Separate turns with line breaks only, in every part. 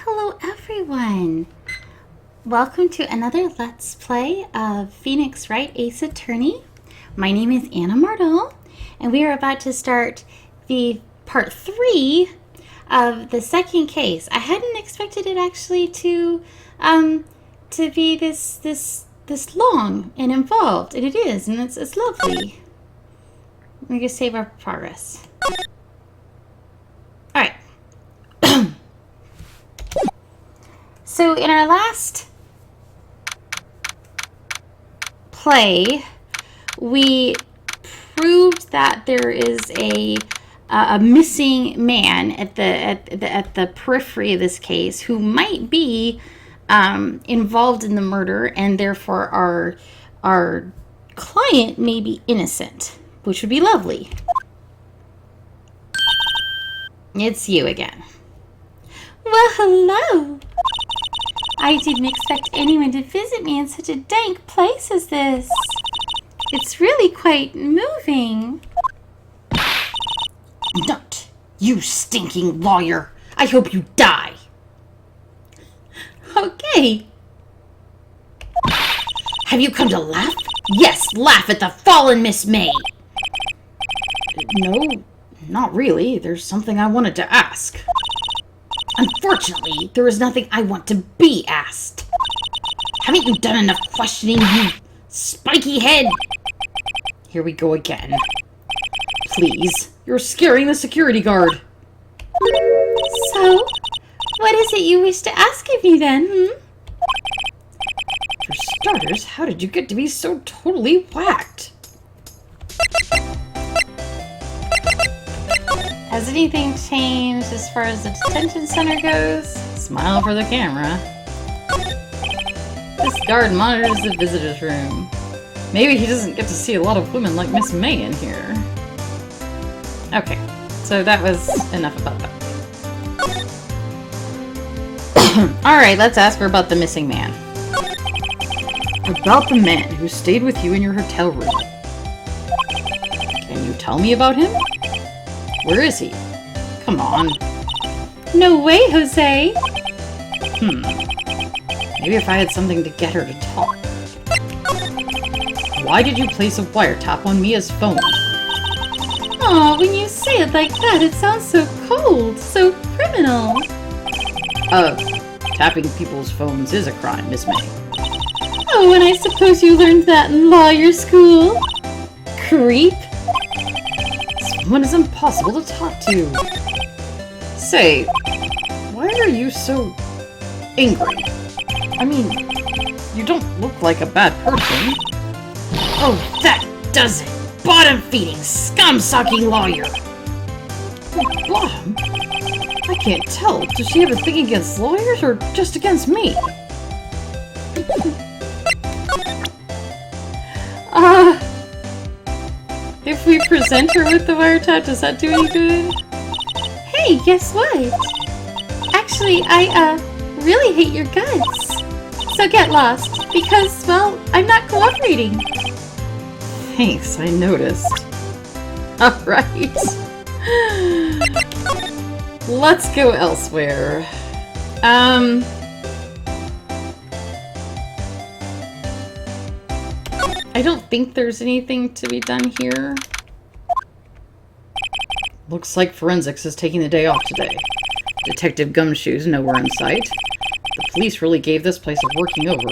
Hello everyone! Welcome to another Let's Play of Phoenix Wright Ace Attorney. My name is Anna Mardell, and we are about to start the part 3 of the second case. I hadn't expected it actually to be this long and involved, and it is, and it's lovely. We're gonna save our progress. Alright. So in our last play, we proved that there is a missing man at the periphery of this case who might be involved in the murder, and therefore our client may be innocent, which would be lovely. It's you again. Well, hello. I didn't expect anyone to visit me in such a dank place as this. It's really quite moving.
Not you, stinking lawyer. I hope you die.
Okay.
Have you come to laugh? Yes, laugh at the fallen Miss May. No, not really. There's something I wanted to ask. Unfortunately, there is nothing I want to be asked. Haven't you done enough questioning, you spiky head? Here we go again. Please, you're scaring the security guard.
So, what is it you wish to ask of me then,
For starters, how did you get to be so totally whacked?
Has anything changed as far as the detention center goes? Smile for the camera. This guard monitors the visitor's room. Maybe he doesn't get to see a lot of women like Miss May in here. Okay, so that was enough about that. Alright, let's ask her about the missing man.
About the man who stayed with you in your hotel room. Can you tell me about him? Where is he? Come on.
No way, Jose!
Maybe if I had something to get her to talk. Why did you place a wiretap on Mia's phone?
Aw, when you say it like that, it sounds so cold, so criminal.
Tapping people's phones is a crime, Miss May.
Oh, and I suppose you learned that in lawyer school? Creep.
Someone is impossible to talk to. Say, why are you so angry? I mean, you don't look like a bad person. Oh, that does it! Bottom-feeding, scum-sucking lawyer! Bottom? I can't tell. Does she have a thing against lawyers or just against me?
If we present her with the wiretap, does that do any good? Hey, guess what? Actually, I, really hate your guts. So get lost, because, well, I'm not cooperating.
Thanks, I noticed. Alright. Let's go elsewhere.
I don't think there's anything to be done here.
Looks like forensics is taking the day off today. Detective Gumshoe's nowhere in sight. The police really gave this place a working over.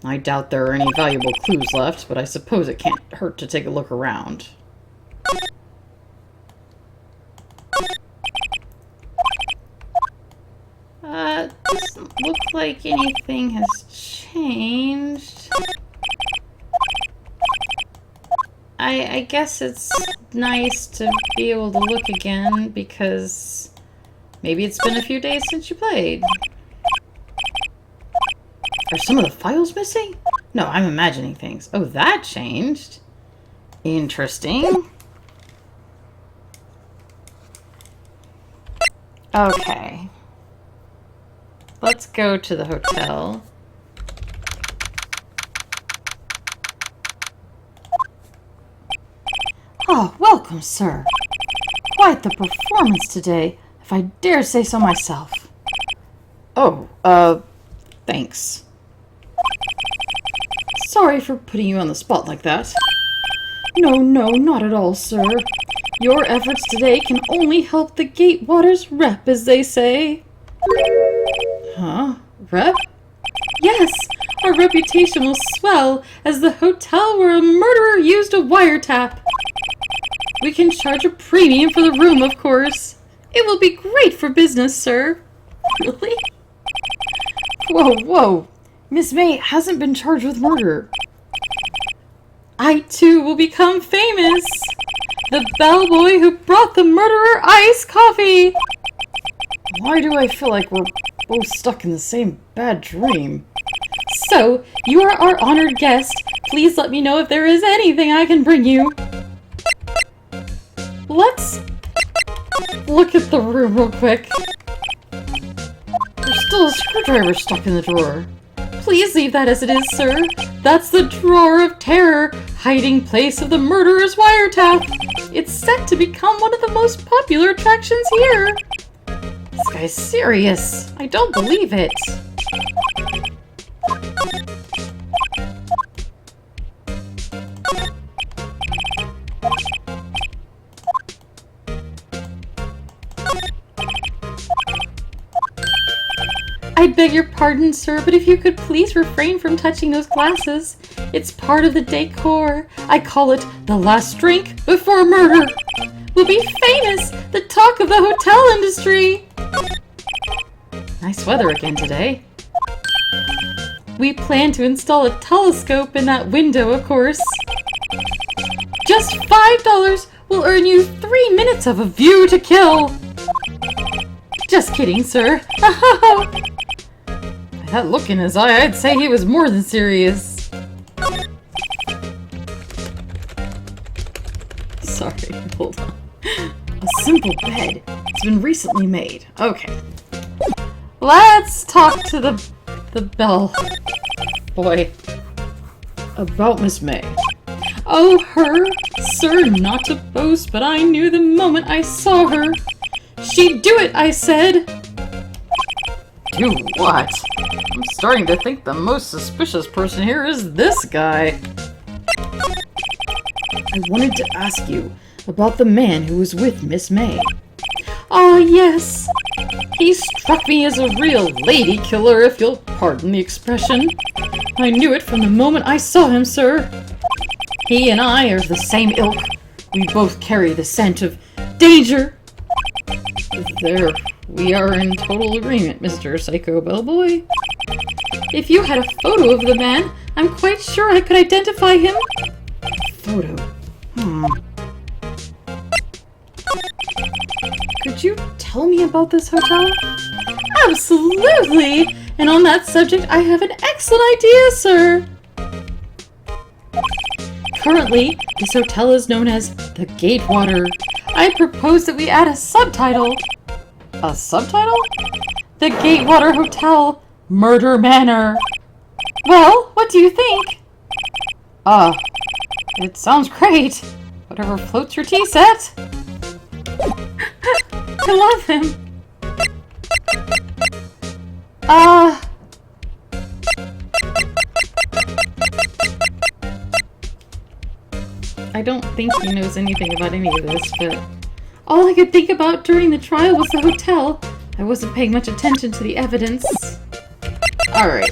I doubt there are any valuable clues left, but I suppose it can't hurt to take a look around.
Doesn't look like anything has changed. I guess it's nice to be able to look again, because maybe it's been a few days since you played.
Are some of the files missing? No, I'm imagining things. Oh, that changed. Interesting.
Okay. Let's go to the hotel.
Oh, welcome, sir. Quite the performance today, if I dare say so myself. Oh, thanks. Sorry for putting you on the spot like that. No, not at all, sir. Your efforts today can only help the Gatewaters rep, as they say. Huh? Rep? Yes, our reputation will swell as the hotel where a murderer used a wiretap. We can charge a premium for the room, of course. It will be great for business, sir. Really? Whoa. Miss May hasn't been charged with murder. I, too, will become famous. The bellboy who brought the murderer iced coffee. Why do I feel like we're both stuck in the same bad dream? So, you are our honored guest. Please let me know if there is anything I can bring you. Let's look at the room real quick. There's still a screwdriver stuck in the drawer. Please leave that as it is, sir. That's the drawer of terror, hiding place of the murderer's wiretap. It's set to become one of the most popular attractions here. This guy's serious. I don't believe it. I beg your pardon, sir, but if you could please refrain from touching those glasses. It's part of the decor. I call it the last drink before murder. We'll be famous, the talk of the hotel industry. Nice weather again today. We plan to install a telescope in that window, of course. Just $5 will earn you 3 minutes of a view to kill. Just kidding, sir. That look in his eye, I'd say he was more than serious. Sorry, hold on. A simple bed. It's been recently made. Okay. Let's talk to the bell boy about Miss May. Oh, her? Sir, not to boast, but I knew the moment I saw her. She'd do it, I said. Do what? I'm starting to think the most suspicious person here is this guy. I wanted to ask you about the man who was with Miss May. Ah, yes. He struck me as a real lady killer, if you'll pardon the expression. I knew it from the moment I saw him, sir. He and I are the same ilk. We both carry the scent of danger. There, we are in total agreement, Mr. Psycho Bellboy. If you had a photo of the man, I'm quite sure I could identify him. Photo? Could you tell me about this hotel? Absolutely! And on that subject, I have an excellent idea, sir. Currently, this hotel is known as the Gatewater. I propose that we add a subtitle. A subtitle? The Gatewater Hotel, Murder Manor. Well, what do you think? It sounds great. Whatever floats your tea set. I love him. I don't think he knows anything about any of this, but all I could think about during the trial was the hotel. I wasn't paying much attention to the evidence. Alright.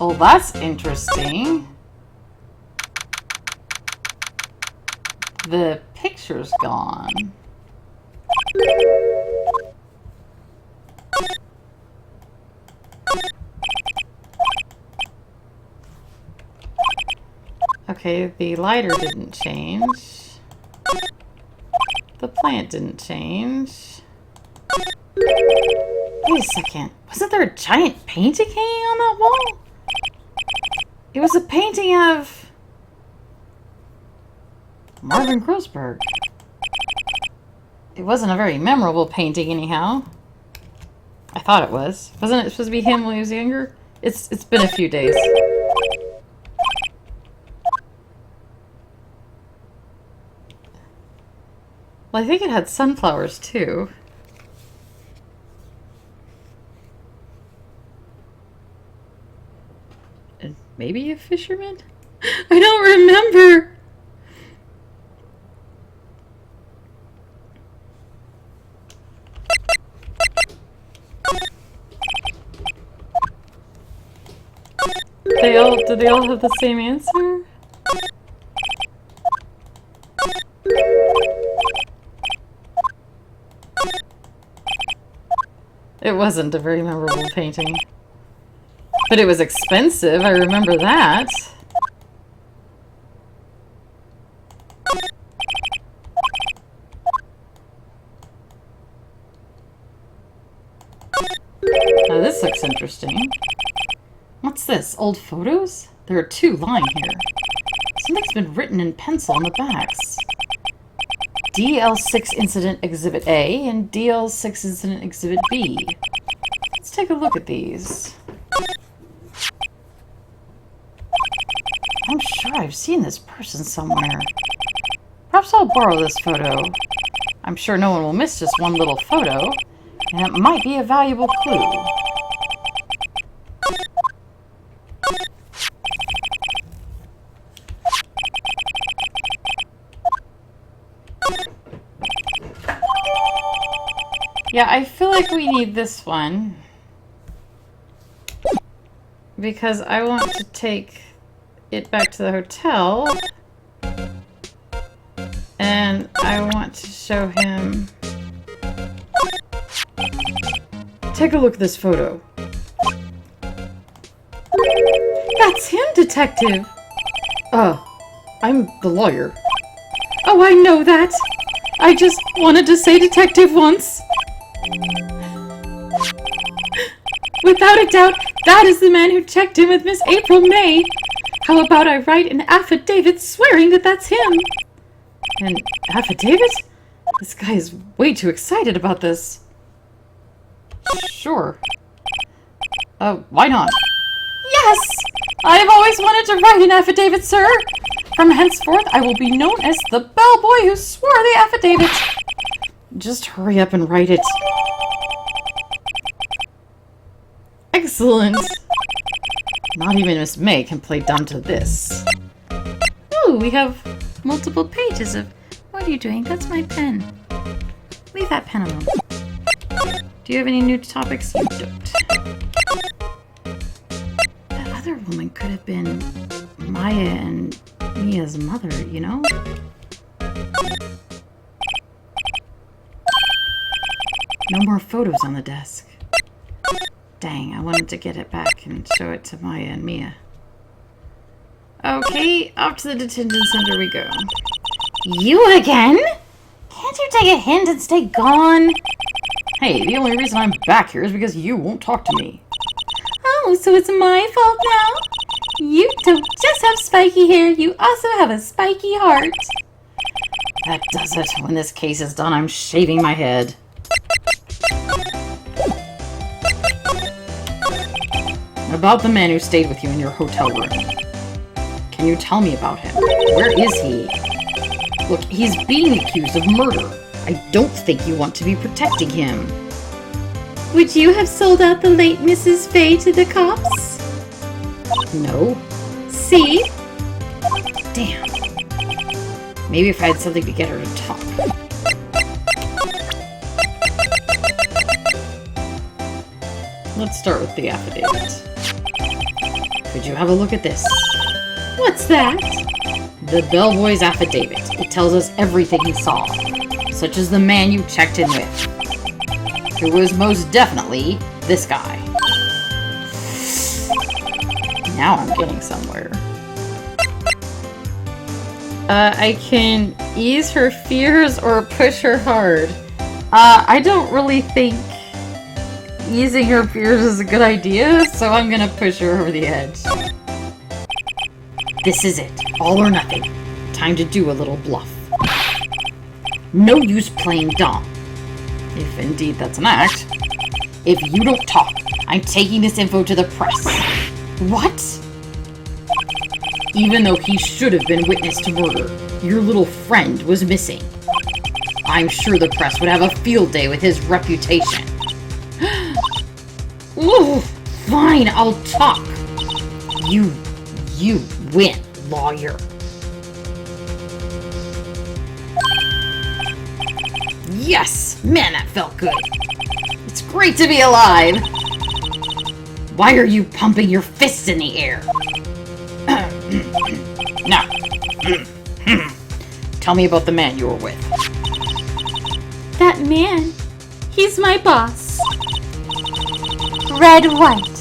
Well, that's interesting. The picture's gone. Okay, the lighter didn't change. The plant didn't change. Wait a second. Wasn't there a giant painting hanging on that wall? It was a painting of Marvin Grossberg. It wasn't a very memorable painting anyhow. I thought it was. Wasn't it supposed to be him when he was younger? It's been a few days. Well, I think it had sunflowers too. Maybe a fisherman? I don't remember! Did they all have the same answer? It wasn't a very memorable painting. But it was expensive, I remember that. Now this looks interesting. What's this? Old photos? There are two lying here. Something's been written in pencil on the backs. DL6 Incident Exhibit A and DL6 Incident Exhibit B. Let's take a look at these. I'm sure I've seen this person somewhere. Perhaps I'll borrow this photo. I'm sure no one will miss just one little photo, and it might be a valuable clue. Yeah, I feel like we need this one. Because I want to take it back to the hotel. And I want to show him... Take a look at this photo. That's him, Detective! I'm the lawyer. Oh, I know that! I just wanted to say detective once. Without a doubt, that is the man who checked in with Miss April May. How about I write an affidavit swearing that that's him? An affidavit? This guy is way too excited about this. Sure. Why not? Yes! I have always wanted to write an affidavit, sir. From henceforth, I will be known as the bellboy who swore the affidavit. Just hurry up and write it. Excellent. Not even Miss May can play dumb to this. Ooh, we have multiple pages of... What are you doing? That's my pen. Leave that pen alone. Do you have any new topics? You don't. That other woman could have been Maya and Mia's mother, you know? No more photos on the desk. Dang, I wanted to get it back and show it to Maya and Mia. Okay, off to the detention center we go.
You again? Can't you take a hint and stay gone?
Hey, the only reason I'm back here is because you won't talk to me.
Oh, so it's my fault now? You don't just have spiky hair, you also have a spiky heart.
That does it. When this case is done, I'm shaving my head. About the man who stayed with you in your hotel room. Can you tell me about him? Where is he? Look, he's being accused of murder. I don't think you want to be protecting him.
Would you have sold out the late Mrs. Fay to the cops?
No.
See?
Damn. Maybe if I had something to get her to talk. Let's start with the affidavit. Could you have a look at this?
What's that?
The bellboy's affidavit. It tells us everything he saw, such as the man you checked in with, who was most definitely this guy. Now I'm getting somewhere. I can ease her fears or push her hard. I don't really think easing her fears is a good idea, so I'm gonna push her over the edge. This is it. All or nothing. Time to do a little bluff. No use playing dumb. If indeed that's an act. If you don't talk, I'm taking this info to the press. What? Even though he should have been witness to murder, your little friend was missing. I'm sure the press would have a field day with his reputation. Ooh, fine, I'll talk. You You win, lawyer. Yes! Man, that felt good. It's great to be alive. Why are you pumping your fists in the air? Now, tell me about the man you were with.
That man, he's my boss. Red White,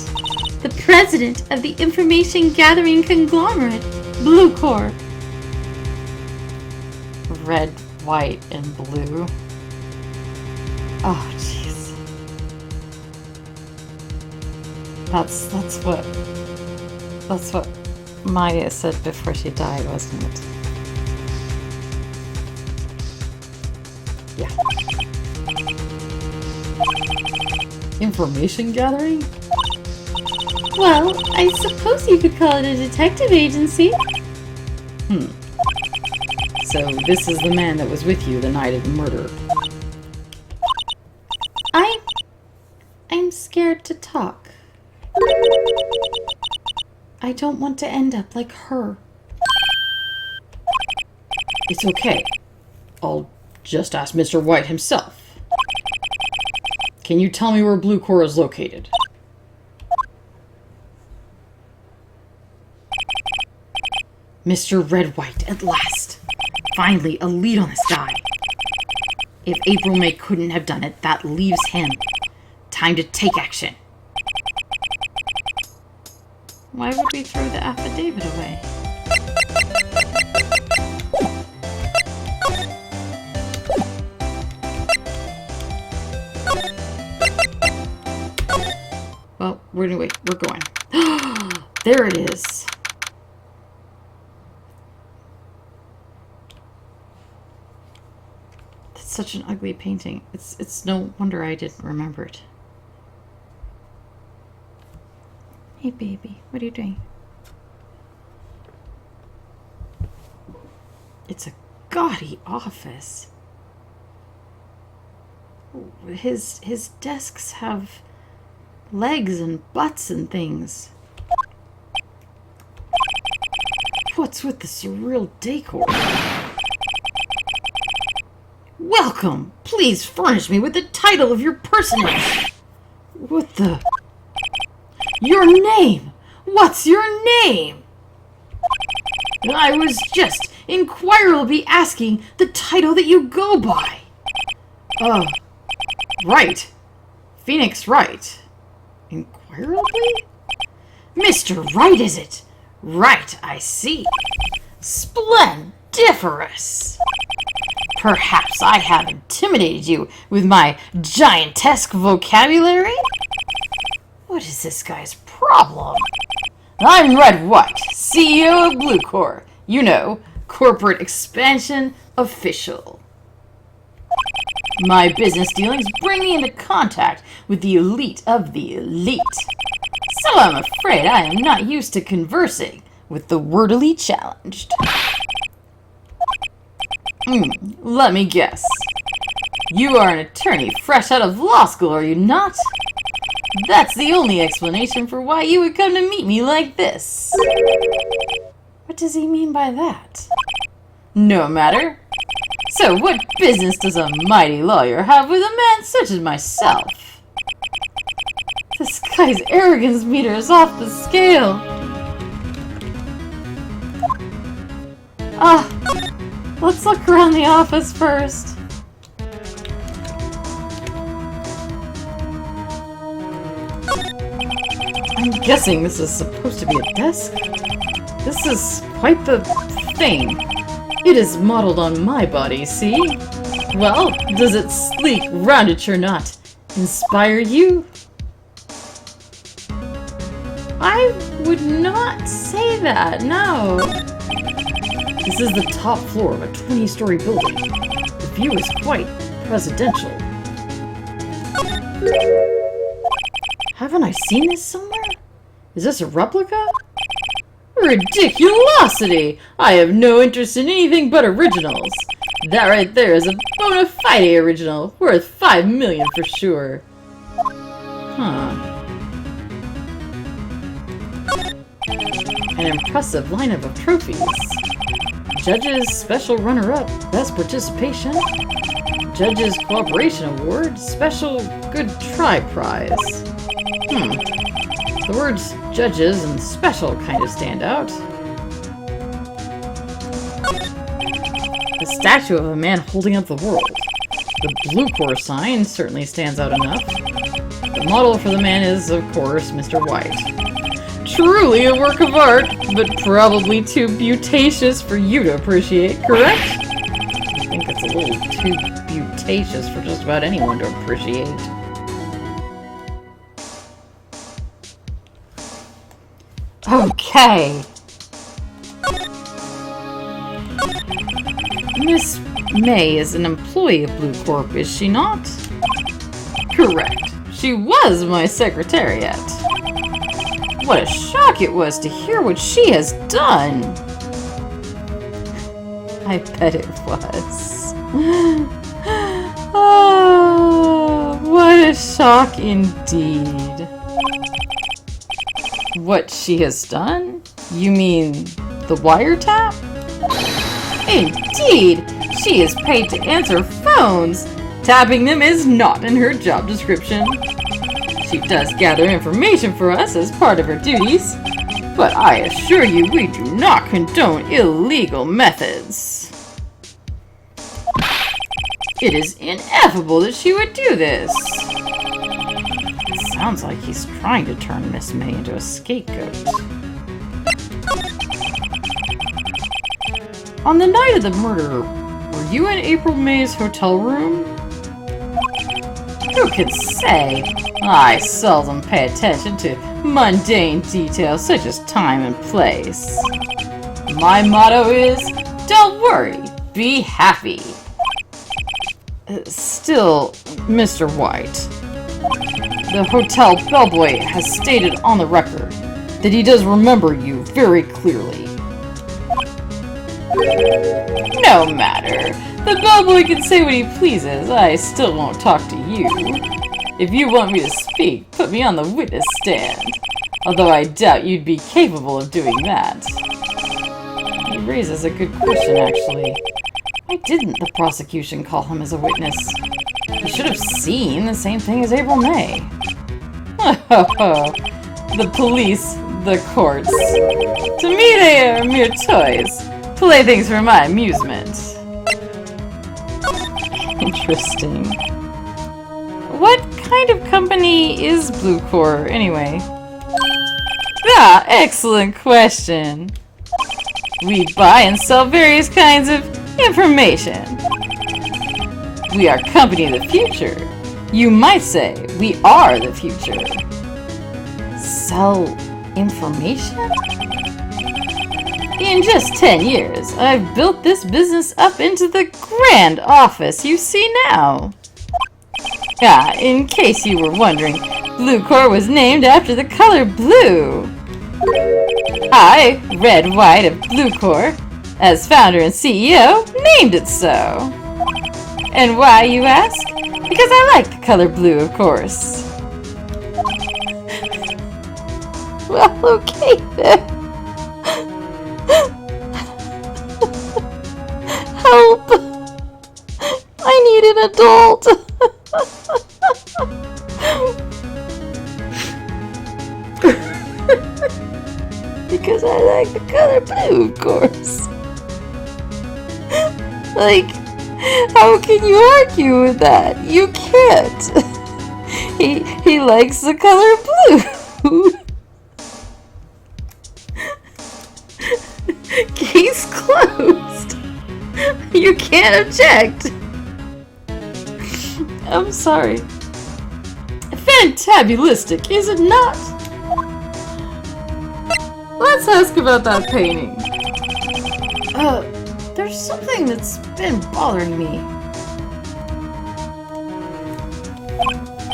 the president of the information gathering conglomerate, Blue Corp.
Red, white, and blue. Oh, jeez. That's what Maya said before she died, wasn't it? Yeah. Information gathering?
Well, I suppose you could call it a detective agency.
So this is the man that was with you the night of the murder.
I'm scared to talk. I don't want to end up like her.
It's okay. I'll just ask Mr. White himself. Can you tell me where Blue Core is located? Mr. Red White, at last. Finally, a lead on this guy. If April May couldn't have done it, that leaves him. Time to take action.
Why would we throw the affidavit away?
Well, we're going. There it is. That's such an ugly painting. It's no wonder I didn't remember it.
Hey, baby, what are you doing?
It's a gaudy office. His desks have legs and butts and things. What's with the surreal decor? Welcome! Please furnish me with the title of your personage. What the... Your name! What's your name? I was just inquirably asking the title that you go by. Wright. Phoenix Wright. Inquirably? Mr. Wright, is it? Right, I see. Splendiferous. Perhaps I have intimidated you with my giantesque vocabulary? What is this guy's problem? I'm Red White, CEO of Blue Corp. You know, corporate expansion official. My business dealings bring me into contact with the elite of the elite. So I'm afraid I am not used to conversing with the wordily challenged. Let me guess. You are an attorney fresh out of law school, are you not? That's the only explanation for why you would come to meet me like this. What does he mean by that? No matter. So what business does a mighty lawyer have with a man such as myself? This guy's arrogance meter is off the scale. Let's look around the office first. I'm guessing this is supposed to be a desk? This is quite the thing. It is modeled on my body, see? Well, does its sleek roundature not inspire you? I would not say that, no. This is the top floor of a 20-story building. The view is quite presidential. Haven't I seen this somewhere? Is this a replica? Ridiculosity! I have no interest in anything but originals. That right there is a bona fide original, worth $5 million for sure. Huh. An impressive lineup of trophies. Judges Special Runner-Up, Best Participation. Judges Cooperation Award, Special Good Try Prize. The words judges and special kind of stand out. A statue of a man holding up the world. The Blue Corps sign certainly stands out enough. The model for the man is, of course, Mr. White. Truly a work of art, but probably too beautacious for you to appreciate, correct? I think it's a little too beautacious for just about anyone to appreciate. Okay. Miss May is an employee of Blue Corp, is she not? Correct. She was my secretariat. What a shock it was to hear what she has done! I bet it was. Oh, what a shock indeed. What she has done? You mean the wiretap? Indeed! She is paid to answer phones! Tapping them is not in her job description. She does gather information for us as part of her duties, but I assure you we do not condone illegal methods. It is ineffable that she would do this. It sounds like he's trying to turn Miss May into a scapegoat. On the night of the murder, were you in April May's hotel room? Who can say? I seldom pay attention to mundane details such as time and place. My motto is, don't worry, be happy. Still, Mr. White, the hotel bellboy has stated on the record that he does remember you very clearly. No matter. The bellboy can say what he pleases. I still won't talk to you. If you want me to speak, put me on the witness stand. Although I doubt you'd be capable of doing that. He raises a good question, actually. Why didn't the prosecution call him as a witness? He should have seen the same thing as April May. The police, the courts. To me they are mere toys. Playthings for my amusement. Interesting. What kind of company is Blue Corps, anyway? Ah, excellent question. We buy and sell various kinds of information. We are company of the future. You might say we are the future. Sell information? In just 10 years, I've built this business up into the grand office you see now. Ah, in case you were wondering, Blue Corps was named after the color blue. I, Red White of Blue Corps, as founder and CEO, named it so. And why, you ask? Because I like the color blue, of course. Well, okay then. Help! I need an adult! Because I like the color blue, of course. Like, how can you argue with that? You can't. He likes the color blue. Case closed. You can't object. I'm sorry. Fantabulistic, is it not? Let's ask about that painting. There's something that's been bothering me.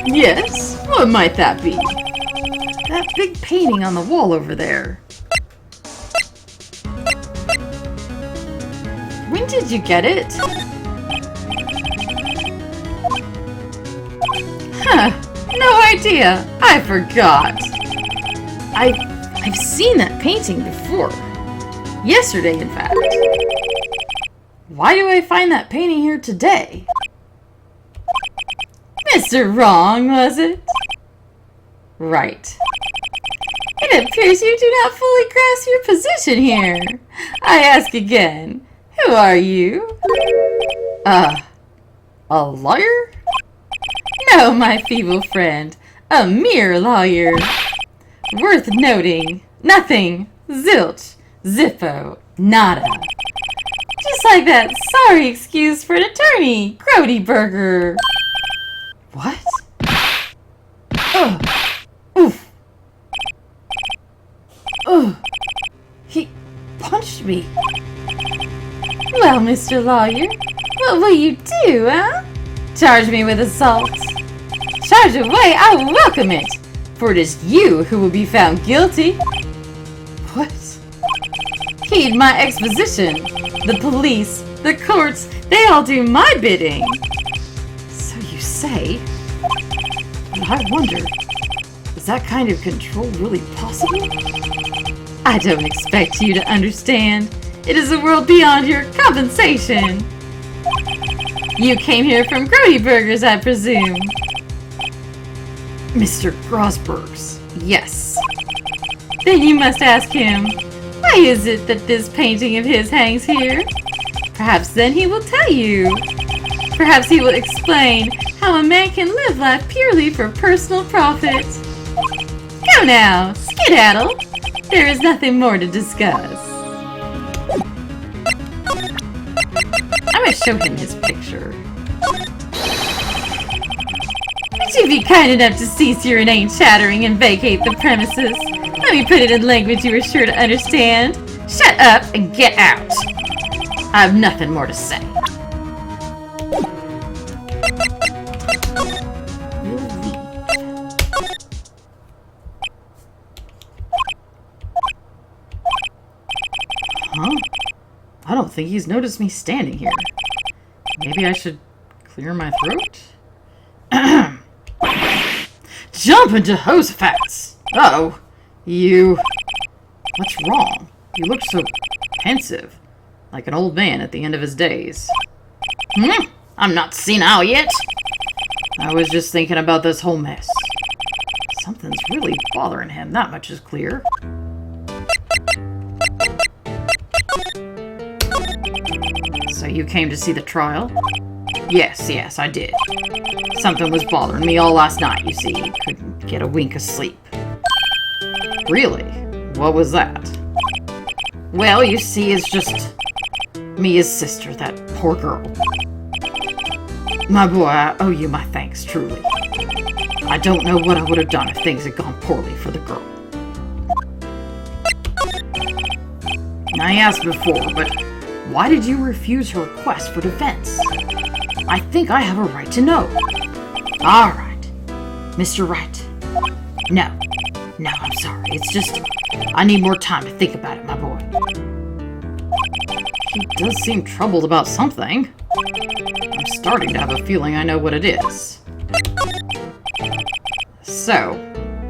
Yes? What might that be? That big painting on the wall over there. When did you get it? Huh, no idea. I forgot. I I've seen that painting before. Yesterday, in fact. Why do I find that painting here today? Mr. Wrong, was it? Right. It appears you do not fully grasp your position here. I ask again, who are you? A lawyer? No, my feeble friend, a mere lawyer. Worth noting, nothing, zilch, zippo, nada. Just like that sorry excuse for an attorney, Grody Burger. What? Ugh. Oof. Ugh. He punched me. Well, Mr. Lawyer, what will you do, huh? Charge me with assault. Charge away, I will welcome it, for it is you who will be found guilty. What? Heed my exposition. The police, the courts, they all do my bidding. So you say? But I wonder, is that kind of control really possible? I don't expect you to understand. It is a world beyond your compensation. You came here from Grody Burgers, I presume. Mr. Grosberg's, yes. Then you must ask him, why is it that this painting of his hangs here? Perhaps then he will tell you. Perhaps he will explain how a man can live life purely for personal profit. Come now, skedaddle. There is nothing more to discuss. I'm going to show him his picture. Would you be kind enough to cease your inane chattering and vacate the premises? Let me put it in language you are sure to understand. Shut up and get out. I have nothing more to say. Huh? I don't think he's noticed me standing here. Maybe I should clear my throat? Jump into Jehoshaphat's! Uh-oh. You... What's wrong? You look so pensive. Like an old man at the end of his days. I'm not senile yet. I was just thinking about this whole mess. Something's really bothering him, that much is clear. So you came to see the trial? Yes, I did. Something was bothering me all last night, you see. Couldn't get a wink of sleep. Really? What was that? Well, you see, it's just Mia's sister, that poor girl. My boy, I owe you my thanks, truly. I don't know what I would have done if things had gone poorly for the girl. I asked before, but why did you refuse her request for defense? I think I have a right to know. All right, Mr. Wright. No, I'm sorry. It's just, I need more time to think about it, my boy. He does seem troubled about something. I'm starting to have a feeling I know what it is. So,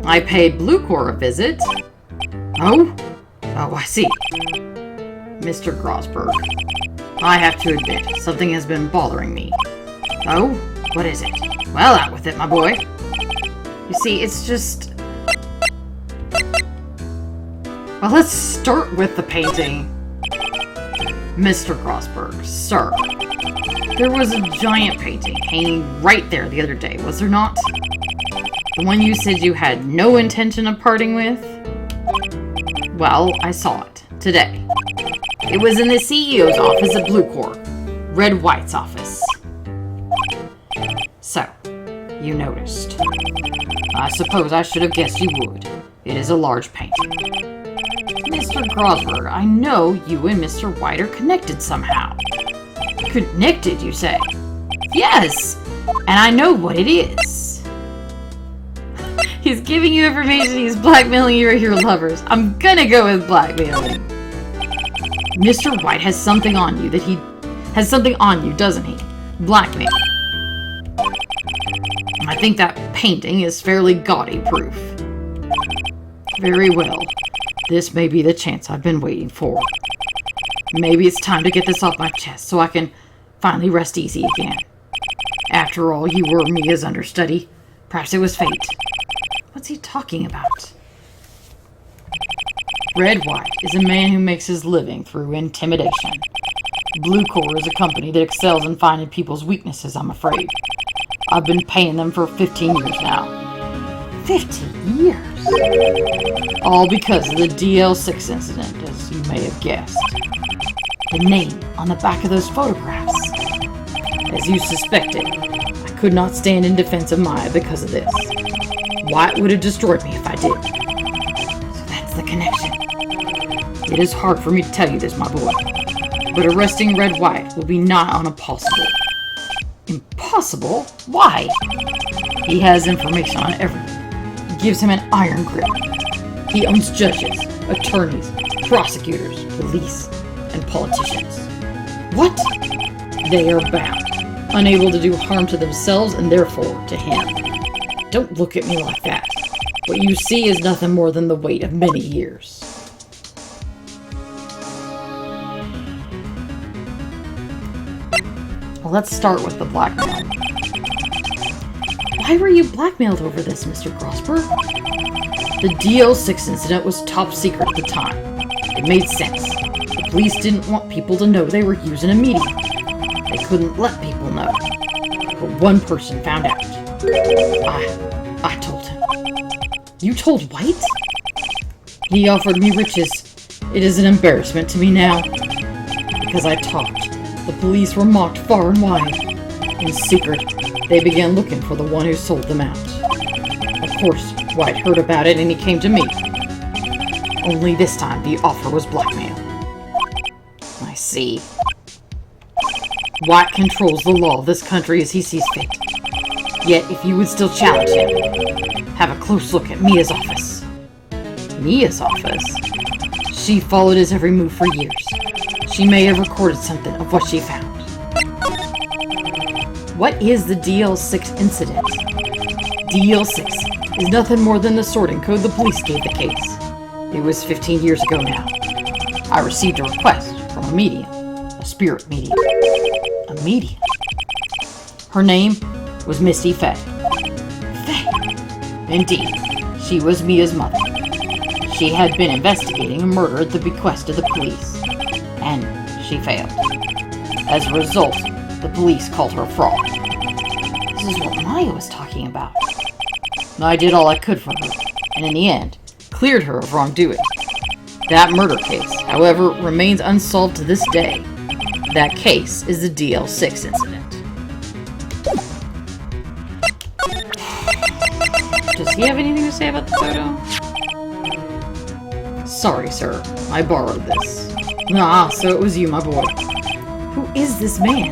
I paid Bluecore a visit. Oh, I see. Mr. Grosberg, I have to admit, something has been bothering me. Oh, what is it? Well, out with it, my boy. You see, it's just... Well, let's start with the painting. Mr. Grosberg, sir, there was a giant painting hanging right there the other day, was there not? The one you said you had no intention of parting with? Well, I saw it today. It was in the CEO's office at Bluecore, Red White's office. So, you noticed. I suppose I should have guessed you would. It is a large painting. Mr. Grosberg, I know you and Mr. White are connected somehow. Connected, you say? Yes! And I know what it is. He's giving you information, he's blackmailing you or your lovers. I'm gonna go with blackmailing. Mr. White has something on you that he... has something on you, doesn't he? Blackmail. I think that painting is fairly gaudy proof. Very well. This may be the chance I've been waiting for. Maybe it's time to get this off my chest so I can finally rest easy again. After all, you were Mia's understudy. Perhaps it was fate. What's he talking about? Red White is a man who makes his living through intimidation. Blue Core is a company that excels in finding people's weaknesses, I'm afraid. I've been paying them for 15 years now.
15 years?
All because of the DL6 incident, as you may have guessed. The name on the back of those photographs. As you suspected, I could not stand in defense of Maya because of this. White would have destroyed me if I did. So that's the connection. It is hard for me to tell you this, my boy, but arresting Red White will be nigh on impossible. Impossible? Why? He has information on everything. It gives him an iron grip. He owns judges, attorneys, prosecutors, police, and politicians. What? They are bound, unable to do harm to themselves and therefore to him. Don't look at me like that. What you see is nothing more than the weight of many years. Well, let's start with the blackmail.
Why were you blackmailed over this, Mr. Grosberg?
The DL6 incident was top secret at the time. It made sense. The police didn't want people to know they were using a medium. They couldn't let people know. But one person found out. I told him.
You told White?
He offered me riches. It is an embarrassment to me now. Because I talked, the police were mocked far and wide. In secret, they began looking for the one who sold them out. Of course, White heard about it and he came to me. Only this time the offer was blackmail. I see. White controls the law of this country as he sees fit. Yet, if you would still challenge him, have a close look at Mia's office. Mia's office? She followed his every move for years. She may have recorded something of what she found. What is the DL6 incident? DL6 is nothing more than the sorting code the police gave the case. It was 15 years ago now. I received a request from a medium, a spirit medium. A medium? Her name was Misty Fay. Fay? Indeed, she was Mia's mother. She had been investigating a murder at the bequest of the police, and she failed. As a result, the police called her a fraud. This is what Maya was talking about. I did all I could for her, and in the end, cleared her of wrongdoing. That murder case, however, remains unsolved to this day. That case is the DL6 incident. Does he have anything to say about the photo? Sorry, sir. I borrowed this. Ah, so it was you, my boy.
Who is this man?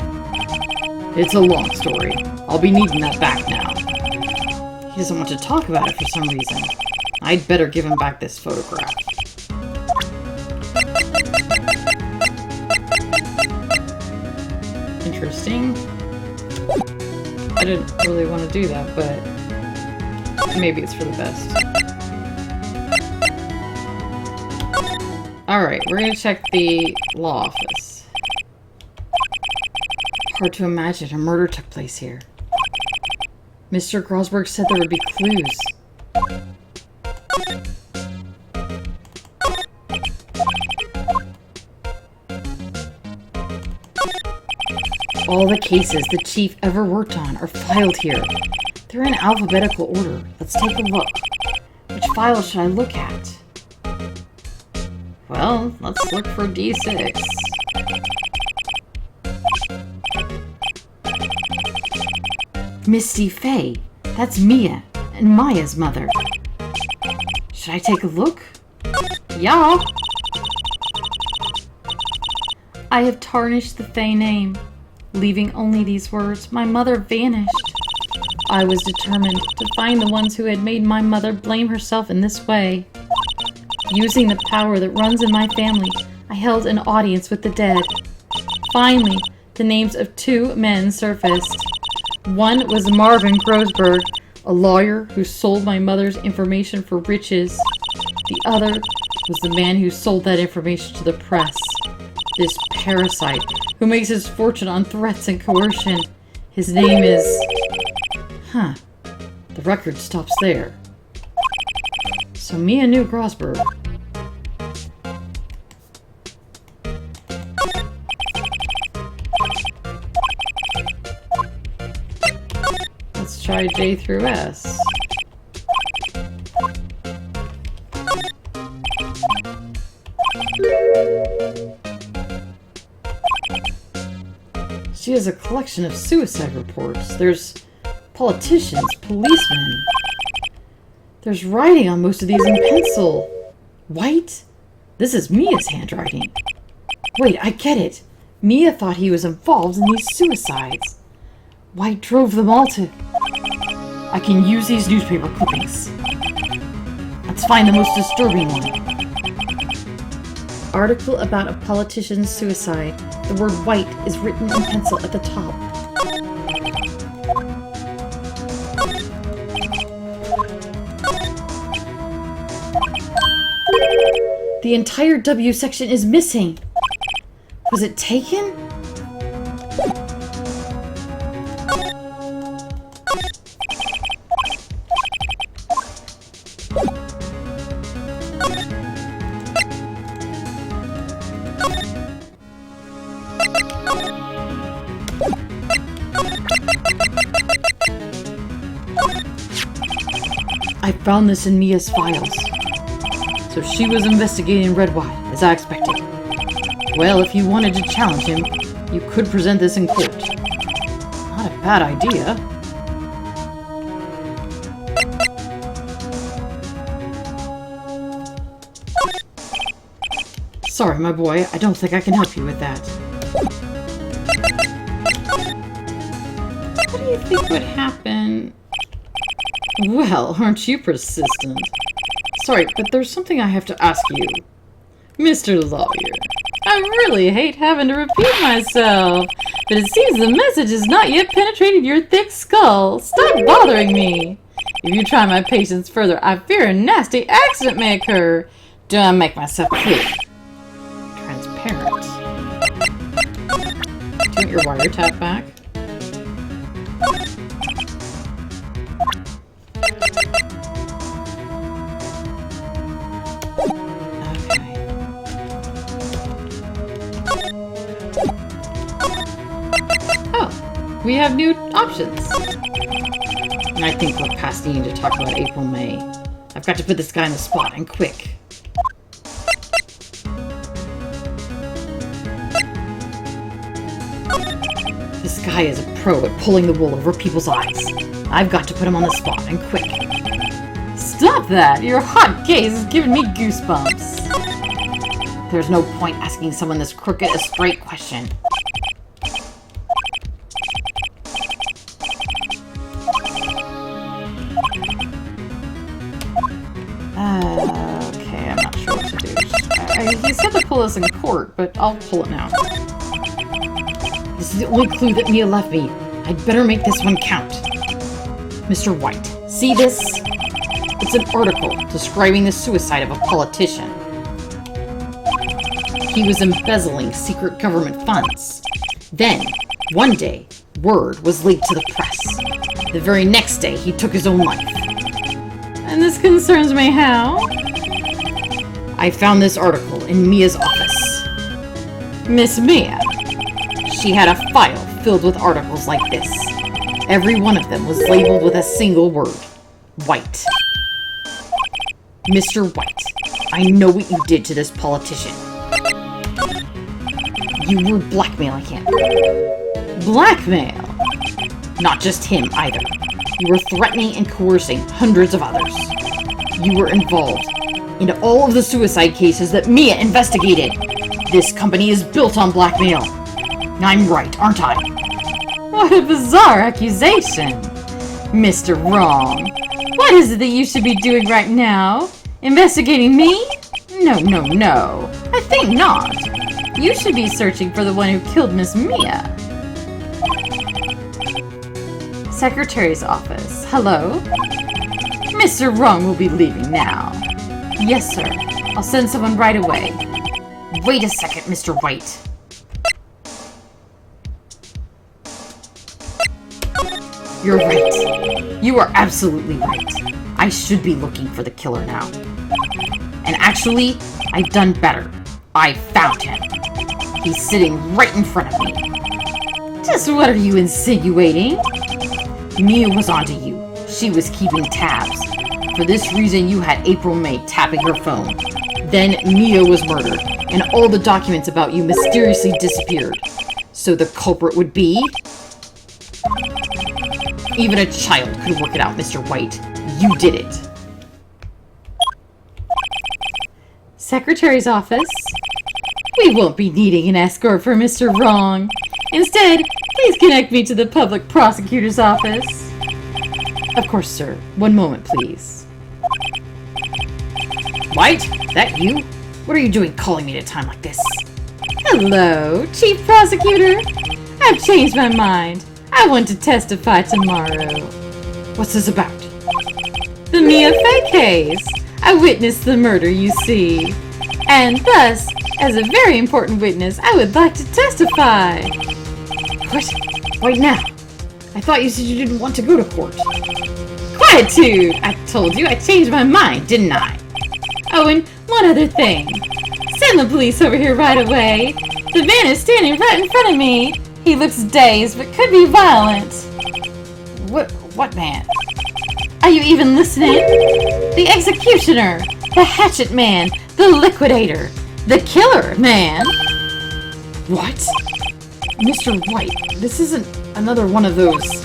It's a long story. I'll be needing that back now. He doesn't want to talk about it for some reason. I'd better give him back this photograph. Interesting. I didn't really want to do that, but maybe it's for the best. Alright, we're gonna check the law office. Hard to imagine a murder took place here. Mr. Grosberg said there would be clues. All the cases the chief ever worked on are filed here. They're in alphabetical order. Let's take a look. Which file should I look at? Well, let's look for D6. Misty Fay. That's Mia and Maya's mother. Should I take a look? Yeah. I have tarnished the Fay name, leaving only these words. My mother vanished. I was determined to find the ones who had made my mother blame herself in this way. Using the power that runs in my family, I held an audience with the dead. Finally, the names of two men surfaced. One was Marvin Grosberg, a lawyer who sold my mother's information for riches. The other was the man who sold that information to the press. This parasite who makes his fortune on threats and coercion. His name is... Huh. The record stops there. So Mia knew Grosberg. Let's try J through S. She has a collection of suicide reports. There's politicians, policemen. There's writing on most of these in pencil. White? This is Mia's handwriting. Wait, I get it. Mia thought he was involved in these suicides. White drove them all to... I can use these newspaper clippings. Let's find the most disturbing one. Article about a politician's suicide. The word white is written in pencil at the top. The entire W section is missing. Was it taken? I found this in Mia's files. So she was investigating Redwide, as I expected. Well, if you wanted to challenge him, you could present this in court. Not a bad idea. Sorry, my boy, I don't think I can help you with that. What do you think would happen? Well, aren't you persistent? Sorry, but there's something I have to ask you. Mr. Lawyer, I really hate having to repeat myself, but it seems the message has not yet penetrated your thick skull. Stop bothering me. If you try my patience further, I fear a nasty accident may occur. Do I make myself clear? Transparent. Do you want your wiretap back? We have new options. And I think we're past needing to talk about April May. I've got to put this guy on the spot, and quick. This guy is a pro at pulling the wool over people's eyes. I've got to put him on the spot, and quick. Stop that! Your hot gaze is giving me goosebumps. There's no point asking someone this crooked a straight question. Okay, I'm not sure what to do. He said to pull this in court, but I'll pull it now. This is the only clue that Mia left me. I'd better make this one count. Mr. White, see this? It's an article describing the suicide of a politician. He was embezzling secret government funds. Then, one day, word was leaked to the press. The very next day, he took his own life. And this concerns me how? I found this article in Mia's office. Miss Mia. She had a file filled with articles like this. Every one of them was labeled with a single word. White. Mr. White, I know what you did to this politician. You were blackmailing him. Blackmail? Not just him, either. You were threatening and coercing hundreds of others. You were involved in all of the suicide cases that Mia investigated. This company is built on blackmail. I'm right, aren't I? What a bizarre accusation. Mr. Wrong. What is it that you should be doing right now? Investigating me? No. I think not. You should be searching for the one who killed Miss Mia. Secretary's office. Hello? Mr. Wrong will be leaving now. Yes, sir. I'll send someone right away. Wait a second, Mr. Wright. You're right. You are absolutely right. I should be looking for the killer now. And actually, I've done better. I found him. He's sitting right in front of me. Just what are you insinuating? Mia was onto you. She was keeping tabs. For this reason, you had April May tapping her phone. Then Mia was murdered, and all the documents about you mysteriously disappeared. So the culprit would be... Even a child could work it out, Mr. White. You did it. Secretary's office. We won't be needing an escort for Mr. Wrong. Instead, please connect me to the public prosecutor's office. Of course, sir. One moment, please. White? That you? What are you doing calling me at a time like this? Hello, Chief Prosecutor. I've changed my mind. I want to testify tomorrow. What's this about? The Mia Fey case. I witnessed the murder, you see. And thus, as a very important witness, I would like to testify. What? Right now? I thought you said you didn't want to go to court. Quietude! I told you I changed my mind, didn't I? Oh, and one other thing. Send the police over here right away. The man is standing right in front of me. He looks dazed, but could be violent. What man? Are you even listening? The executioner, the hatchet man, the liquidator, the killer man. What? Mr. White, this isn't another one of those...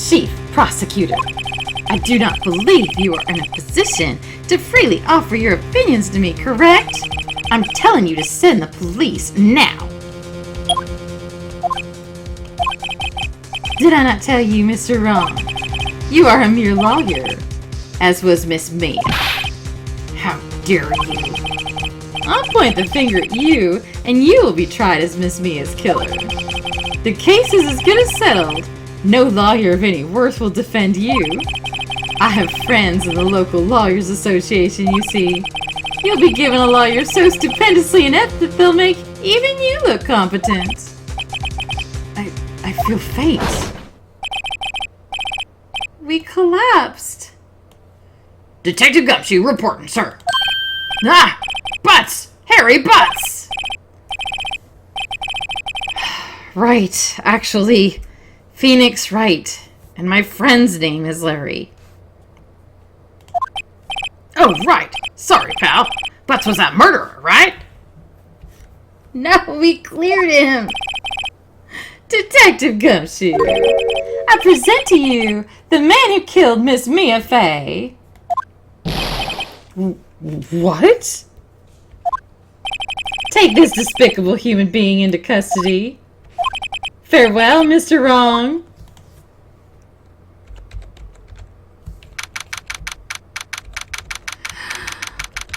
Chief Prosecutor, I do not believe you are in a position to freely offer your opinions to me, correct? I'm telling you to send the police now. Did I not tell you, Mr. Wrong? You are a mere lawyer, as was Miss May. How dare you? I'll point the finger at you, and you will be tried as Miss Mia's killer. The case is as good as settled. No lawyer of any worth will defend you. I have friends in the local Lawyers Association, you see. You'll be given a lawyer so stupendously inept that they'll make even you look competent. I feel faint. We collapsed. Detective Gumshoe reporting, sir. Ah! Butts! Harry Butts! Right, actually, Phoenix Wright. And my friend's name is Larry. Oh, right. Sorry, pal. Butts was that murderer, right? No, we cleared him. Detective Gumshoe, I present to you the man who killed Miss Mia Fey. What? Take this despicable human being into custody. Farewell, Mr. Wrong.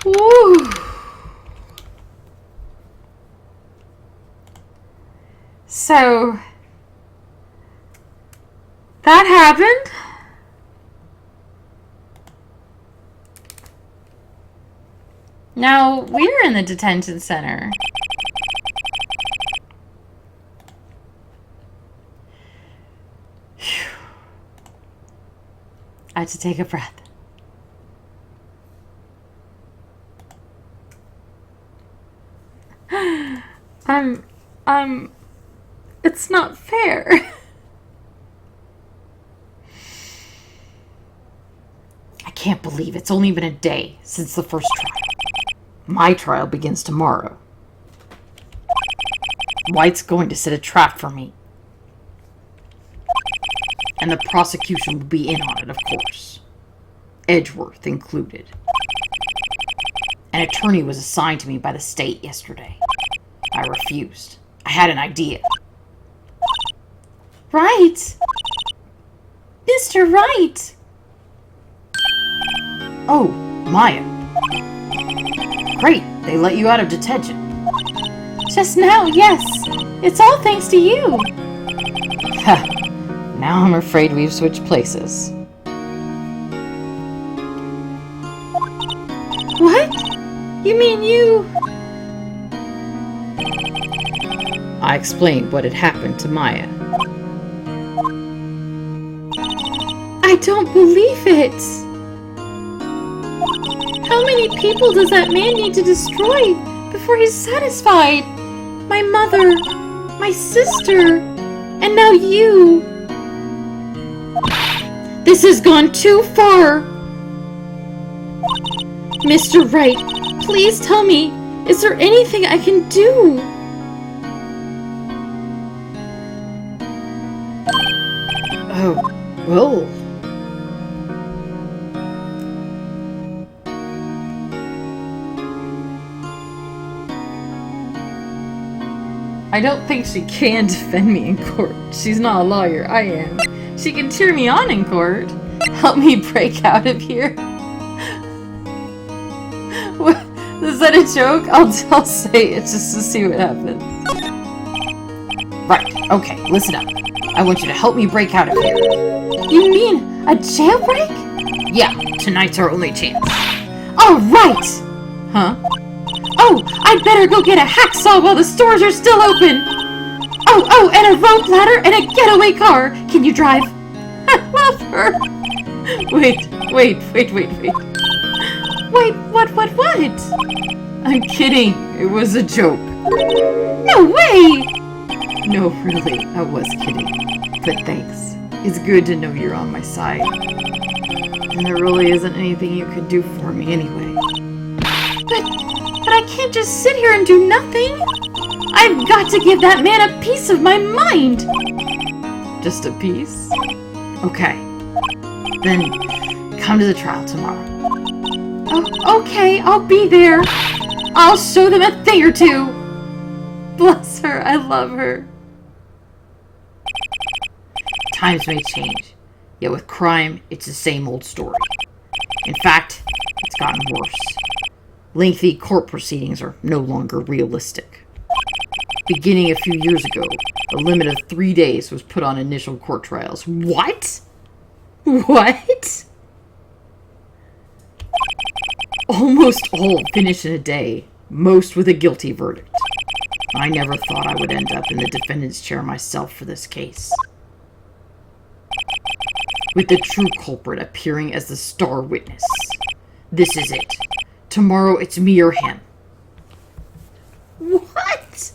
Woo. So, that happened. Now, we're in the detention center. Phew. I had to take a breath. It's not fair. I can't believe it's only been a day since the first trial. My trial begins tomorrow. White's going to set a trap for me. And the prosecution will be in on it, of course. Edgeworth included. An attorney was assigned to me by the state yesterday. I refused. I had an idea. Wright! Mr. Wright! Oh, Maya. Great, they let you out of detention. Just now, yes. It's all thanks to you. Now I'm afraid we've switched places.
What? You mean you...
I explained what had happened to Maya.
I don't believe it! How many people does that man need to destroy before he's satisfied? My mother, my sister, and now you! This has gone too far! Mr. Wright, please tell me, is there anything I can do?
Oh, well... I don't think she can defend me in court. She's not a lawyer. I am. She can cheer me on in court. Help me break out of here. What? Is that a joke? I'll say it just to see what happens. Right. Okay, listen up. I want you to help me break out of here.
You mean a jailbreak?
Yeah, tonight's our only chance.
All right!
Huh?
Oh, I'd better go get a hacksaw while the stores are still open! Oh, and a rope ladder and a getaway car! Can you drive? I love her!
Wait.
Wait, what?
I'm kidding. It was a joke.
No way!
No, really, I was kidding. But thanks. It's good to know you're on my side. And there really isn't anything you could do for me anyway.
But I can't just sit here and do nothing! I've got to give that man a piece of my mind!
Just a piece? Okay. Then come to the trial tomorrow.
Oh, okay, I'll be there. I'll show them a thing or two. Bless her, I love her.
Times may change, yet with crime, it's the same old story. In fact, it's gotten worse. Lengthy court proceedings are no longer realistic. Beginning a few years ago, a limit of 3 days was put on initial court trials. What? What? Almost all finish in a day, most with a guilty verdict. I never thought I would end up in the defendant's chair myself for this case. With the true culprit appearing as the star witness. This is it. Tomorrow it's me or him.
What?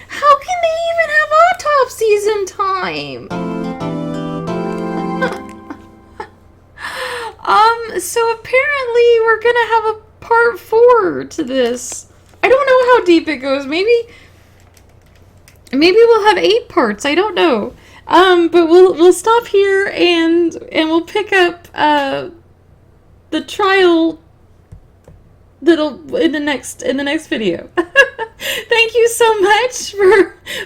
How can they even have autopsies in time? So apparently we're gonna have a part 4 to this. I don't know how deep it goes. Maybe we'll have 8 parts. I don't know. But we'll stop here and we'll pick up the trial in the next video. Thank you so much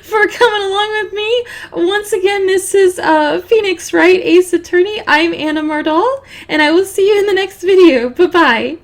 for coming along with me. Once again, this is Phoenix Wright, Ace Attorney. I'm Anna Mardal, and I will see you in the next video. Bye-bye.